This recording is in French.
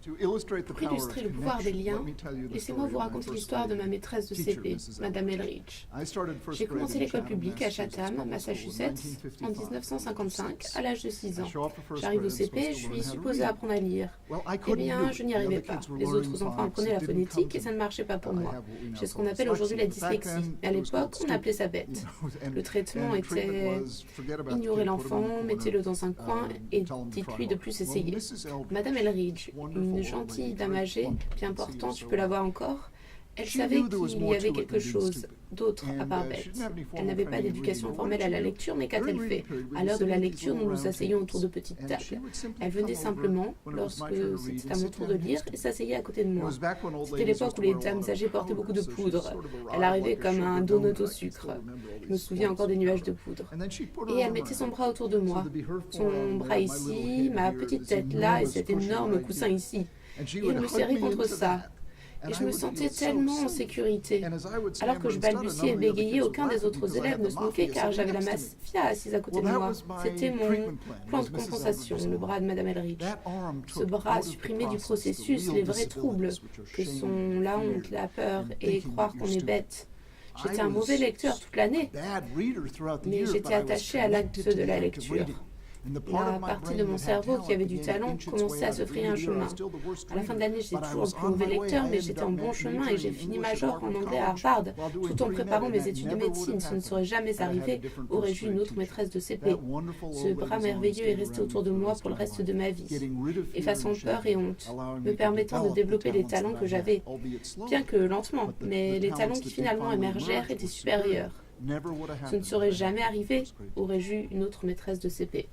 Pour illustrer le pouvoir des liens, laissez-moi vous raconter l'histoire de ma maîtresse de CP, Madame Elridge. J'ai commencé l'école publique à Chatham, Massachusetts, en 1955, à l'âge de 6 ans. J'arrive au CP et je suis supposée apprendre à lire. Eh bien, je n'y arrivais pas. Les autres enfants apprenaient la phonétique et ça ne marchait pas pour moi. J'ai ce qu'on appelle aujourd'hui la dyslexie. À l'époque, on appelait ça bête. Le traitement était ignorer l'enfant, mettez-le dans un coin et dites-lui de plus essayer. Madame Elridge, une gentille dame âgée, bien portante, tu peux la voir encore, elle savait qu'il y avait quelque chose d'autre à part bête. Elle n'avait pas d'éducation formelle à la lecture, mais qu'a-t-elle fait? À l'heure de la lecture, nous nous asseyions autour de petites tables. Elle venait simplement, lorsque c'était à mon tour de lire, et s'asseyait à côté de moi. C'était l'époque où les dames âgées portaient beaucoup de poudre. Elle arrivait comme un donut au sucre. Je me souviens encore des nuages de poudre. Et elle mettait son bras autour de moi. Son bras ici, ma petite tête là, et cet énorme coussin ici. Et elle me serrait contre ça. Et je me sentais tellement en sécurité. Alors que je balbutiais et bégayais, aucun des autres élèves ne se moquait car j'avais la mafia assise à côté de moi. C'était mon plan de compensation, le bras de Madame Elridge. Ce bras supprimait du processus les vrais troubles que sont la honte, la peur et croire qu'on est bête. J'étais un mauvais lecteur toute l'année, mais j'étais attachée à l'acte de la lecture. La partie de mon cerveau qui avait du talent commençait à se frayer un chemin. À la fin de l'année, j'étais toujours le plus mauvais lecteur, mais j'étais en bon chemin et j'ai fini major en anglais à Harvard, tout en préparant mes études de médecine. Ce ne serait jamais arrivé, aurais-je eu une autre maîtresse de CP. Ce bras merveilleux est resté autour de moi pour le reste de ma vie, effaçant peur et honte, me permettant de développer les talents que j'avais, bien que lentement, mais les talents qui finalement émergèrent étaient supérieurs. Ce ne serait jamais arrivé, aurais-je eu une autre maîtresse de CP.